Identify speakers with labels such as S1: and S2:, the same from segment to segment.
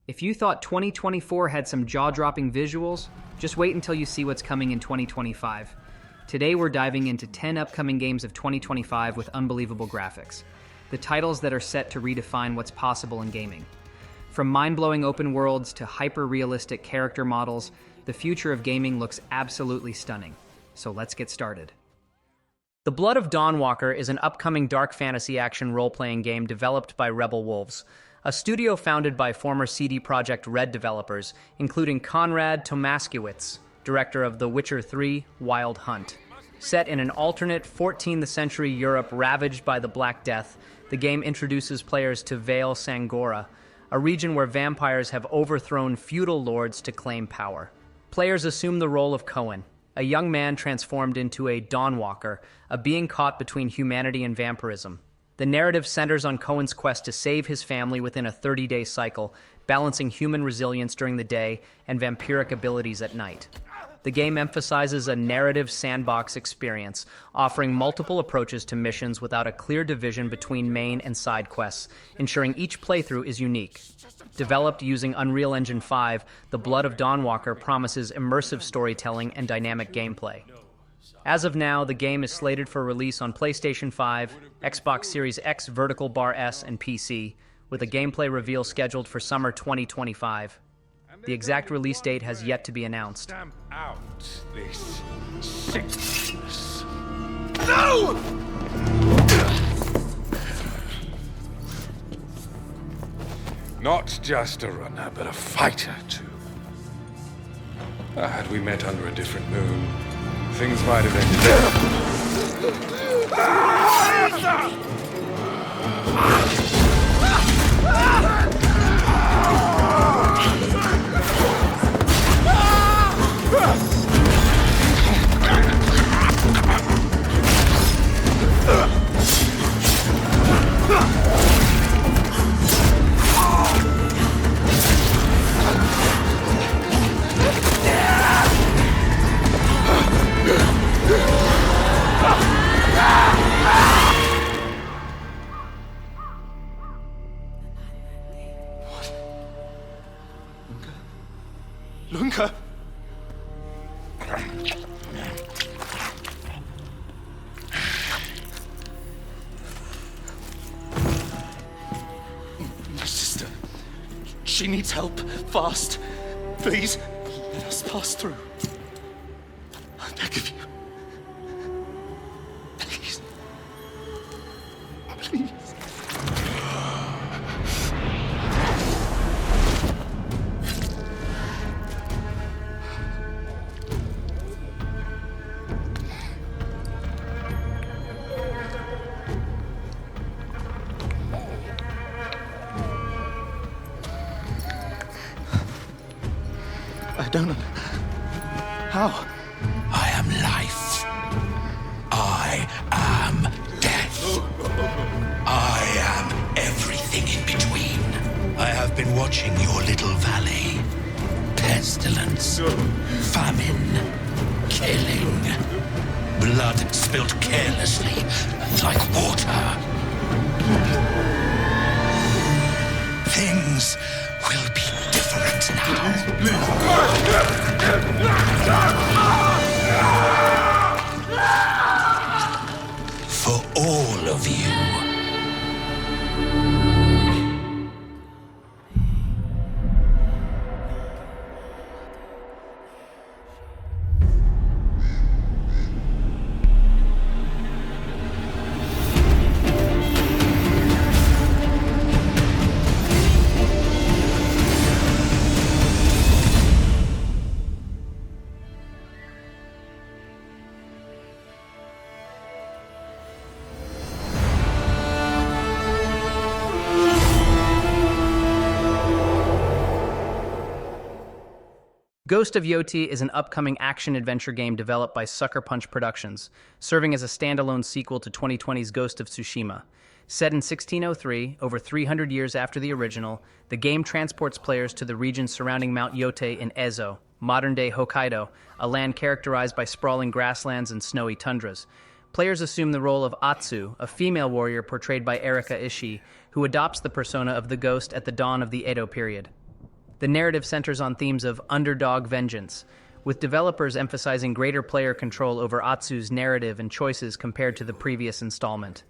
S1: If you thought 2024 had some jaw-dropping visuals, just wait until you see what's coming in 2025. Today we're diving into 10 upcoming games of 2025 with unbelievable graphics. The titles that are set to redefine what's possible in gaming. From mind-blowing open worlds to hyper-realistic character models, the future of gaming looks absolutely stunning. So let's get started. The Blood of Dawnwalker is an upcoming dark fantasy action role-playing game developed by Rebel Wolves, a studio founded by former CD Projekt Red developers, including Konrad Tomaskiewicz, director of The Witcher 3: Wild Hunt. Set in an alternate 14th century Europe ravaged by the Black Death, the game introduces players to Vale Sangora, a region where vampires have overthrown feudal lords to claim power. Players assume the role of Cohen, a young man transformed into a Dawnwalker, a being caught between humanity and vampirism. The narrative centers on Cohen's quest to save his family within a 30-day cycle, balancing human resilience during the day and vampiric abilities at night. The game emphasizes a narrative sandbox experience, offering multiple approaches to missions without a clear division between main and side quests, ensuring each playthrough is unique. Developed using Unreal Engine 5, The Blood of Dawnwalker promises immersive storytelling and dynamic gameplay. As of now, the game is slated for release on PlayStation 5, Xbox Series X Vertical Bar S, and PC, with a gameplay reveal scheduled for summer 2025. The exact release date has yet to be announced.
S2: Stamp out this sickness. No! Not just a runner, but a fighter, too. Had we met under a different moon, things might have ended Lunka? My sister. She needs help. Fast. Please, let us pass through. I beg of you. Please. Please. I don't know. How?
S3: I am life. I am death. I am everything in between. I have been watching your little valley. Pestilence, famine, killing. Blood spilt carelessly, like water. Things will be different now. For all of you.
S1: Ghost of Yōtei is an upcoming action-adventure game developed by Sucker Punch Productions, serving as a standalone sequel to 2020's Ghost of Tsushima. Set in 1603, over 300 years after the original, the game transports players to the region surrounding Mount Yōtei in Ezo, modern-day Hokkaido, a land characterized by sprawling grasslands and snowy tundras. Players assume the role of Atsu, a female warrior portrayed by Erika Ishii, who adopts the persona of the ghost at the dawn of the Edo period. The narrative centers on themes of underdog vengeance, with developers emphasizing greater player control over Atsu's narrative and choices compared to the previous installment.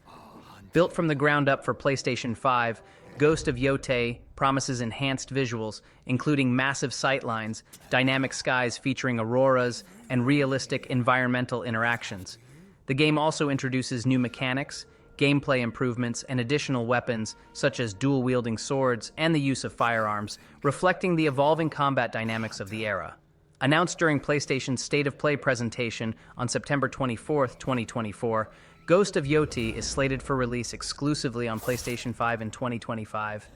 S1: Built from the ground up for PlayStation 5, Ghost of Yōtei promises enhanced visuals, including massive sightlines, dynamic skies featuring auroras, and realistic environmental interactions. The game also introduces new mechanics, gameplay improvements, and additional weapons, such as dual-wielding swords and the use of firearms, reflecting the evolving combat dynamics of the era. Announced during PlayStation's State of Play presentation on September 24, 2024, Ghost of Yōtei is slated for release exclusively on PlayStation 5 in 2025.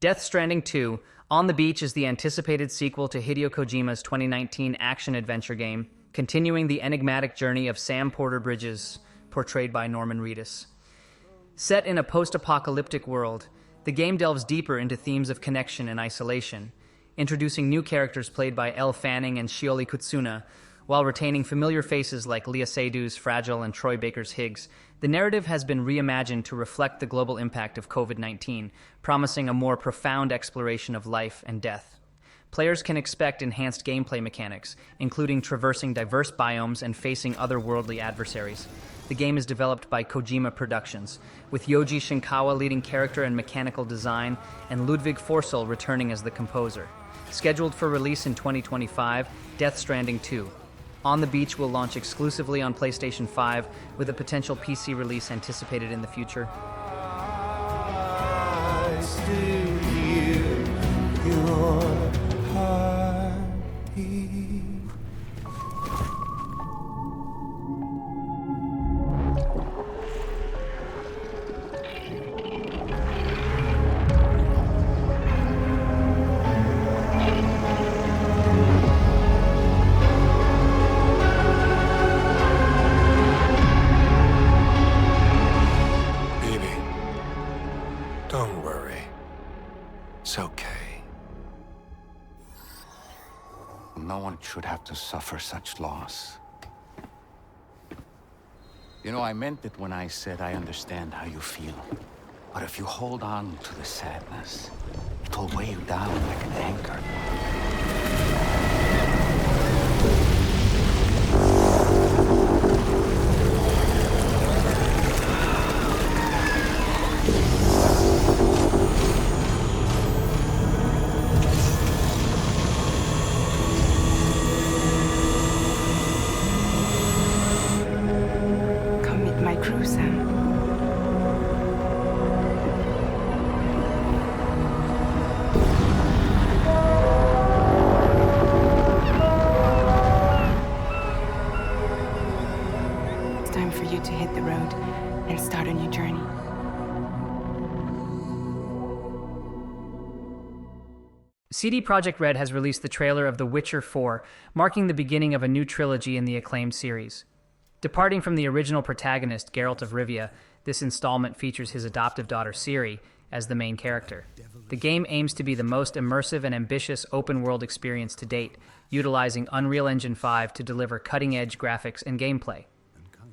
S1: Death Stranding 2, On the Beach is the anticipated sequel to Hideo Kojima's 2019 action-adventure game, continuing the enigmatic journey of Sam Porter Bridges, portrayed by Norman Reedus. Set in a post-apocalyptic world, the game delves deeper into themes of connection and isolation, introducing new characters played by Elle Fanning and Shioli Kutsuna, while retaining familiar faces like Léa Seydoux' Fragile and Troy Baker's Higgs. The narrative has been reimagined to reflect the global impact of COVID-19, promising a more profound exploration of life and death. Players can expect enhanced gameplay mechanics, including traversing diverse biomes and facing otherworldly adversaries. The game is developed by Kojima Productions, with Yoji Shinkawa leading character and mechanical design, and Ludwig Forsell returning as the composer. Scheduled for release in 2025, Death Stranding 2. On the Beach will launch exclusively on PlayStation 5, with a potential PC release anticipated in the future.
S4: I still hear your heartbeat. Don't worry. It's okay.
S3: No one should have to suffer such loss. You know, I meant it when I said I understand how you feel. But if you hold on to the sadness, it'll weigh you down like an anchor.
S5: Come meet my crew, Sam. It's time for you to hit the road and start a new journey.
S1: CD Projekt Red has released the trailer of The Witcher 4, marking the beginning of a new trilogy in the acclaimed series. Departing from the original protagonist, Geralt of Rivia, this installment features his adoptive daughter Ciri as the main character. The game aims to be the most immersive and ambitious open-world experience to date, utilizing Unreal Engine 5 to deliver cutting-edge graphics and gameplay.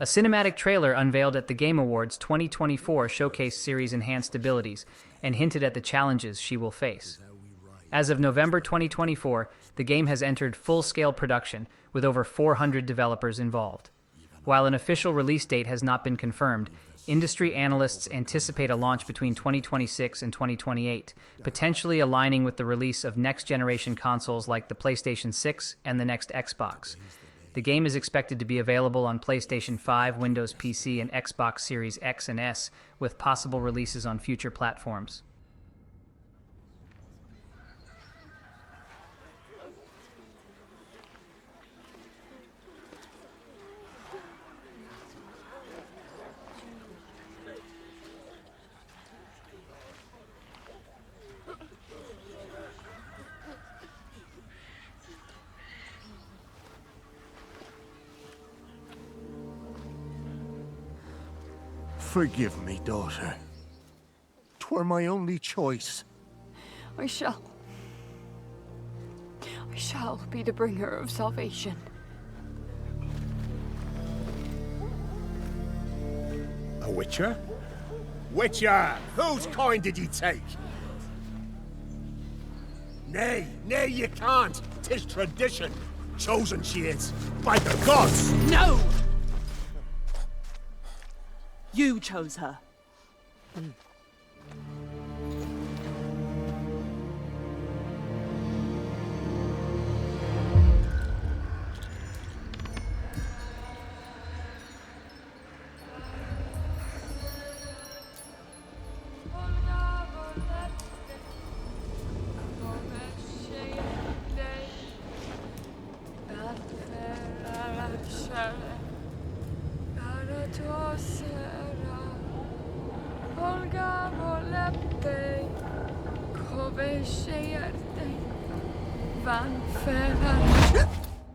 S1: A cinematic trailer unveiled at the Game Awards 2024 showcased Ciri's enhanced abilities and hinted at the challenges she will face. As of November 2024, the game has entered full-scale production with over 400 developers involved. While an official release date has not been confirmed, industry analysts anticipate a launch between 2026 and 2028, potentially aligning with the release of next-generation consoles like the PlayStation 6 and the next Xbox. The game is expected to be available on PlayStation 5, Windows PC, and Xbox Series X and S, with possible releases on future platforms.
S4: Forgive me, daughter. 'Twere my only choice.
S5: I shall be the bringer of salvation.
S6: A witcher? Witcher! Whose coin did ye take? Nay, you can't. 'Tis tradition. Chosen she is, by the gods!
S7: No! You chose her.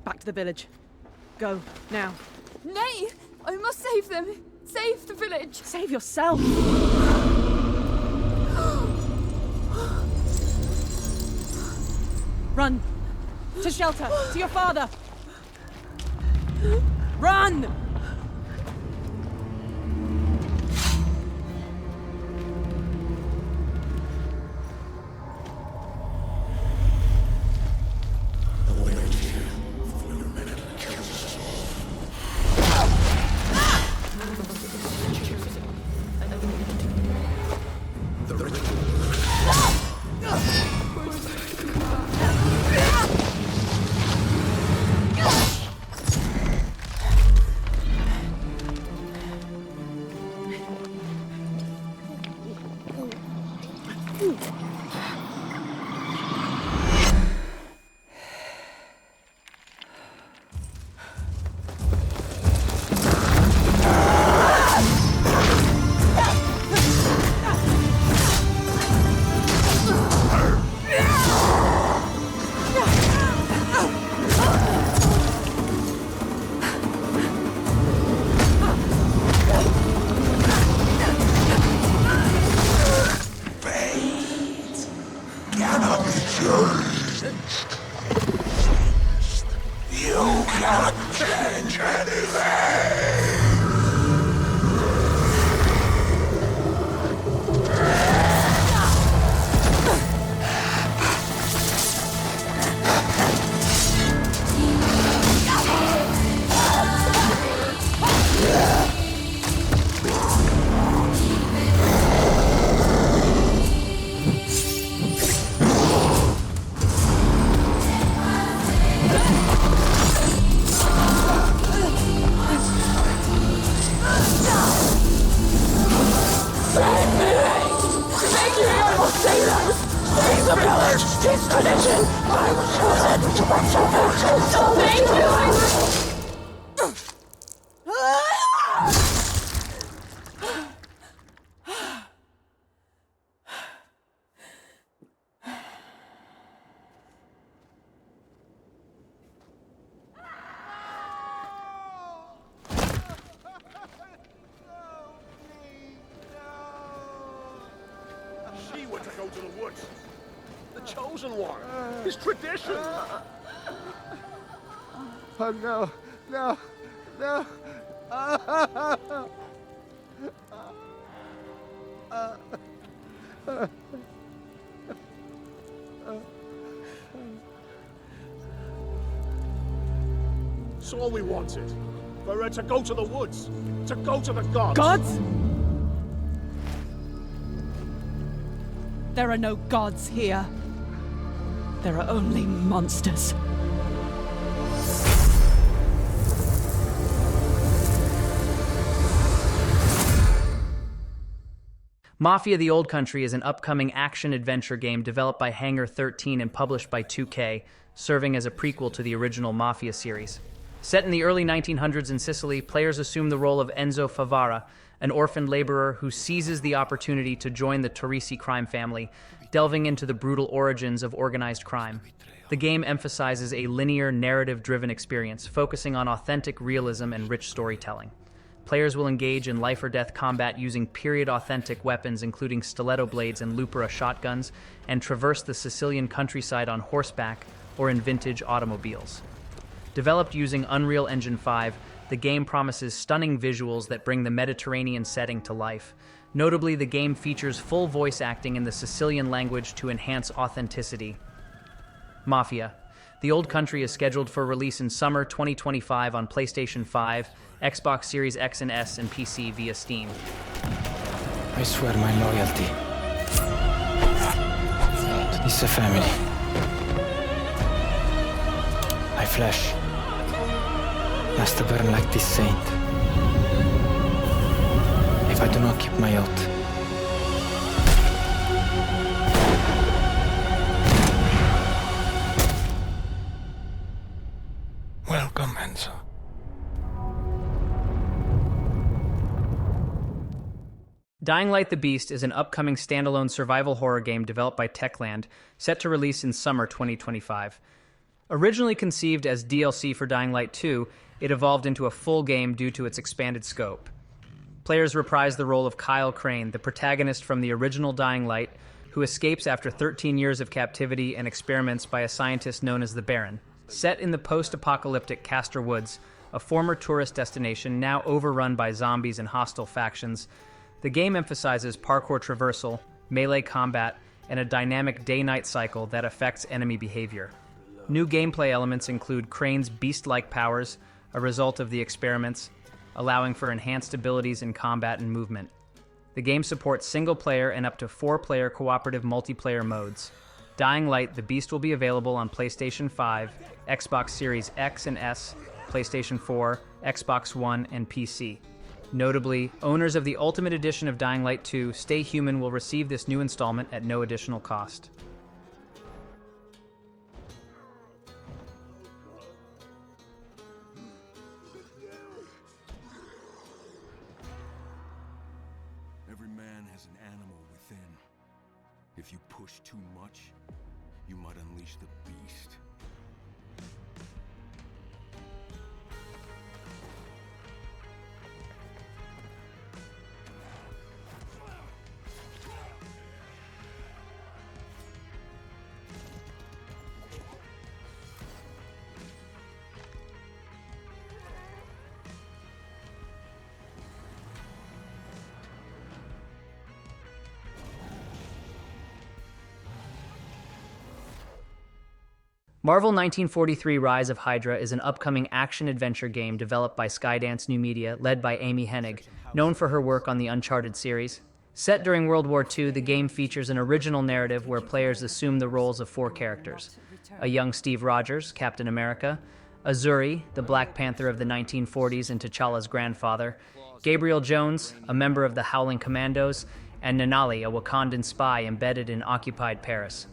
S7: Back to the village. Go, now.
S5: Nay! I must save them! Save the village!
S7: Save yourself! Run! To shelter! To your father! Run!
S6: go to the woods. The chosen one. His tradition.
S4: Oh no, no, no.
S6: It's all we wanted. For her to go to the woods. To go to the gods.
S7: Gods? There are no gods here. There are only monsters.
S1: Mafia: The Old Country is an upcoming action-adventure game developed by Hangar 13 and published by 2K, serving as a prequel to the original Mafia series. Set in the early 1900s in Sicily, players assume the role of Enzo Favara, an orphaned laborer who seizes the opportunity to join the Torrisi crime family, delving into the brutal origins of organized crime. The game emphasizes a linear, narrative-driven experience, focusing on authentic realism and rich storytelling. Players will engage in life-or-death combat using period-authentic weapons including stiletto blades and Lupera shotguns, and traverse the Sicilian countryside on horseback or in vintage automobiles. Developed using Unreal Engine 5, the game promises stunning visuals that bring the Mediterranean setting to life. Notably, the game features full voice acting in the Sicilian language to enhance authenticity. Mafia: The Old Country is scheduled for release in summer 2025 on PlayStation 5, Xbox Series X and S, and PC via Steam.
S8: I swear my loyalty to this family. My flesh has to burn like this saint. If I do not keep my oath. Welcome, Enzo.
S1: Dying Light: The Beast is an upcoming standalone survival horror game developed by Techland, set to release in summer 2025. Originally conceived as DLC for Dying Light 2, it evolved into a full game due to its expanded scope. Players reprise the role of Kyle Crane, the protagonist from the original Dying Light, who escapes after 13 years of captivity and experiments by a scientist known as the Baron. Set in the post-apocalyptic Castor Woods, a former tourist destination now overrun by zombies and hostile factions, the game emphasizes parkour traversal, melee combat, and a dynamic day-night cycle that affects enemy behavior. New gameplay elements include Crane's beast-like powers, a result of the experiments, allowing for enhanced abilities in combat and movement. The game supports single-player and up to 4-player cooperative multiplayer modes. Dying Light: The Beast will be available on PlayStation 5, Xbox Series X and S, PlayStation 4, Xbox One, and PC. Notably, owners of the Ultimate Edition of Dying Light 2, Stay Human, will receive this new installment at no additional cost.
S9: Every man has an animal within. If you push too much, you might unleash the beast.
S1: Marvel 1943 Rise of Hydra is an upcoming action-adventure game developed by Skydance New Media, led by Amy Hennig, known for her work on the Uncharted series. Set during World War II, the game features an original narrative where players assume the roles of 4 characters: a young Steve Rogers, Captain America; Azuri, the Black Panther of the 1940s and T'Challa's grandfather; Gabriel Jones, a member of the Howling Commandos; and Nanali, a Wakandan spy embedded in occupied Paris.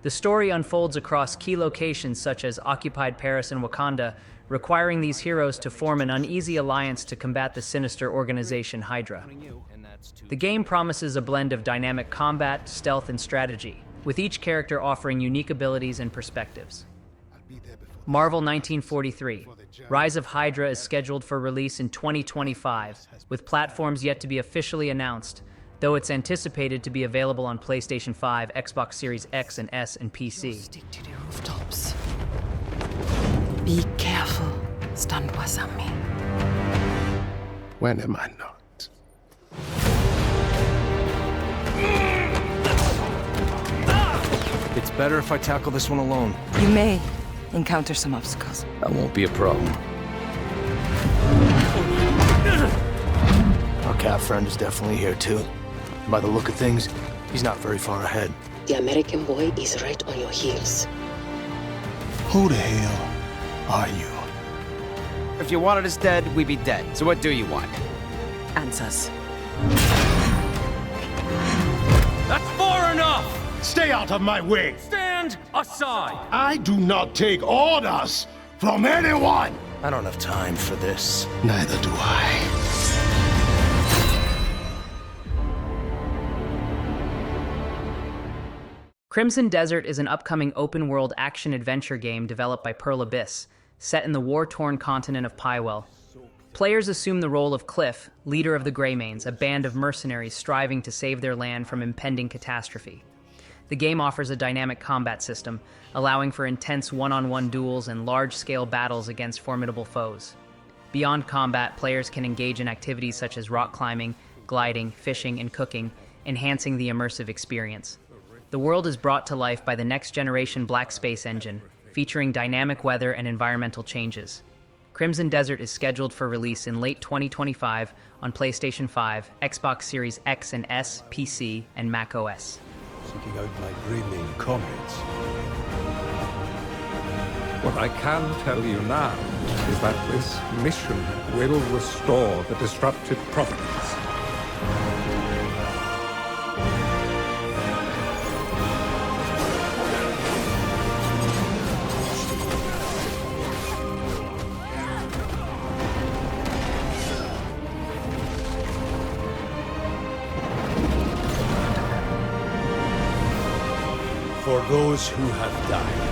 S1: The story unfolds across key locations such as occupied Paris and Wakanda, requiring these heroes to form an uneasy alliance to combat the sinister organization Hydra. The game promises a blend of dynamic combat, stealth, and strategy, with each character offering unique abilities and perspectives. Marvel 1943 Rise of Hydra is scheduled for release in 2025, with platforms yet to be officially announced. though it's anticipated to be available on PlayStation 5, Xbox Series X and S, and PC.
S5: Stick to the rooftops. Be careful, Stanwasami.
S6: When am I not?
S8: It's better if I tackle this one alone.
S5: You may encounter some obstacles.
S8: That won't be a problem. Our cat friend is definitely here too. By the look of things, he's not very far ahead.
S10: The American boy is right on your heels.
S6: Who the hell are you?
S3: If you wanted us dead, we'd be dead. So what do you want?
S5: Answers.
S2: That's far enough!
S6: Stay out of my way!
S2: Stand aside!
S6: I do not take orders from anyone!
S8: I don't have time for this.
S6: Neither do I.
S1: Crimson Desert is an upcoming open-world action-adventure game developed by Pearl Abyss, set in the war-torn continent of Pywell. Players assume the role of Cliff, leader of the Greymanes, a band of mercenaries striving to save their land from impending catastrophe. The game offers a dynamic combat system, allowing for intense one-on-one duels and large-scale battles against formidable foes. Beyond combat, players can engage in activities such as rock climbing, gliding, fishing, and cooking, enhancing the immersive experience. The world is brought to life by the next-generation Black Space engine, featuring dynamic weather and environmental changes. Crimson Desert is scheduled for release in late 2025 on PlayStation 5, Xbox Series X and S, PC, and Mac OS.
S9: Seeking out my Greymane comrades. What I can tell you now is that this mission will restore the disrupted providence.
S6: For those who have died,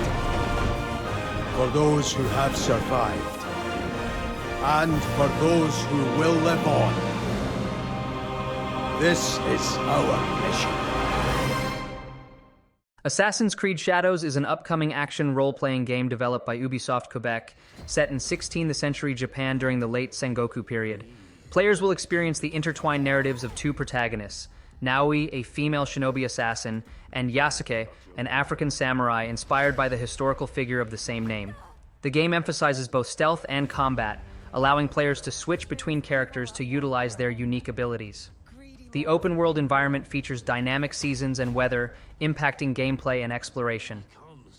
S6: for those who have survived, and for those who will live on, this is our mission.
S1: Assassin's Creed Shadows is an upcoming action role-playing game developed by Ubisoft Quebec, set in 16th century Japan during the late Sengoku period. Players will experience the intertwined narratives of two protagonists, Naoi, a female shinobi assassin, and Yasuke, an African samurai inspired by the historical figure of the same name. The game emphasizes both stealth and combat, allowing players to switch between characters to utilize their unique abilities. The open-world environment features dynamic seasons and weather, impacting gameplay and exploration.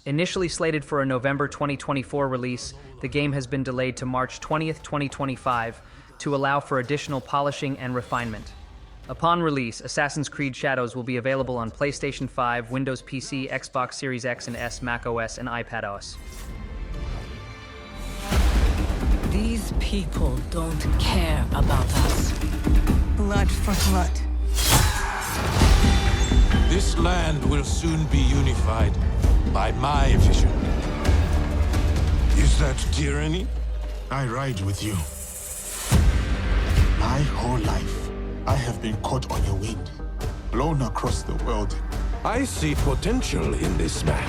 S1: Initially slated for a November 2024 release, the game has been delayed to March 20th, 2025, to allow for additional polishing and refinement. Upon release, Assassin's Creed Shadows will be available on PlayStation 5, Windows PC, Xbox Series X and S, Mac OS, and iPad OS.
S7: These people don't care about us.
S5: Blood for blood.
S9: This land will soon be unified by my vision. Is that tyranny?
S6: I ride with you. My whole life, I have been caught on your wind, blown across the world.
S9: I see potential in this man.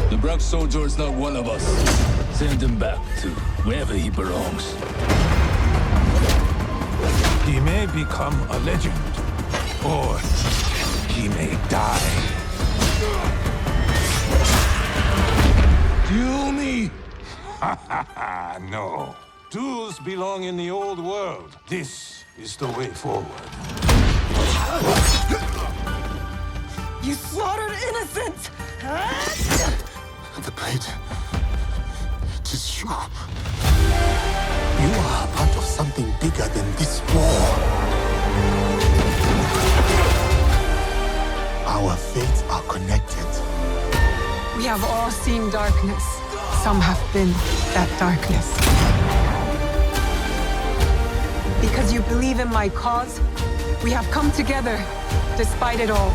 S11: The Brock soldier is not one of us. Send him back to wherever he belongs.
S9: He may become a legend, or he may die. Duel me? No. Duels belong in the old world. This is the way forward.
S5: You slaughtered innocents!
S6: The blade. It is you. You are part of something bigger than this war. Our fates are connected.
S5: We have all seen darkness. Some have been that darkness. Because you believe in my cause, we have come together, despite it all.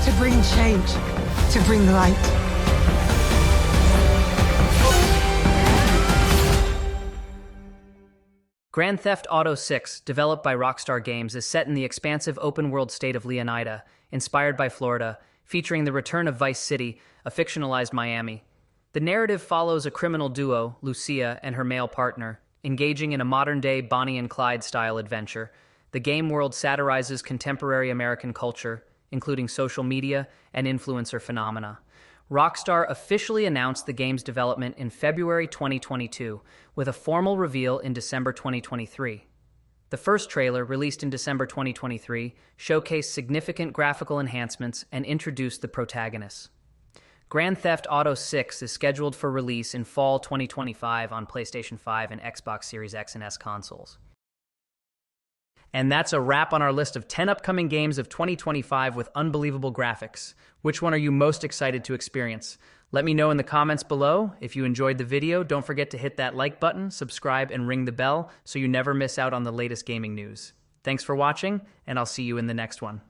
S5: To bring change, to bring light.
S1: Grand Theft Auto 6, developed by Rockstar Games, is set in the expansive open-world state of Leonida, inspired by Florida, featuring the return of Vice City, a fictionalized Miami. The narrative follows a criminal duo, Lucia and her male partner, engaging in a modern-day Bonnie and Clyde-style adventure. The game world satirizes contemporary American culture, including social media and influencer phenomena. Rockstar officially announced the game's development in February 2022, with a formal reveal in December 2023. The first trailer, released in December 2023, showcased significant graphical enhancements and introduced the protagonists. Grand Theft Auto 6 is scheduled for release in fall 2025 on PlayStation 5 and Xbox Series X and S consoles. And that's a wrap on our list of 10 upcoming games of 2025 with unbelievable graphics. Which one are you most excited to experience? Let me know in the comments below. If you enjoyed the video, don't forget to hit that like button, subscribe, and ring the bell so you never miss out on the latest gaming news. Thanks for watching, and I'll see you in the next one.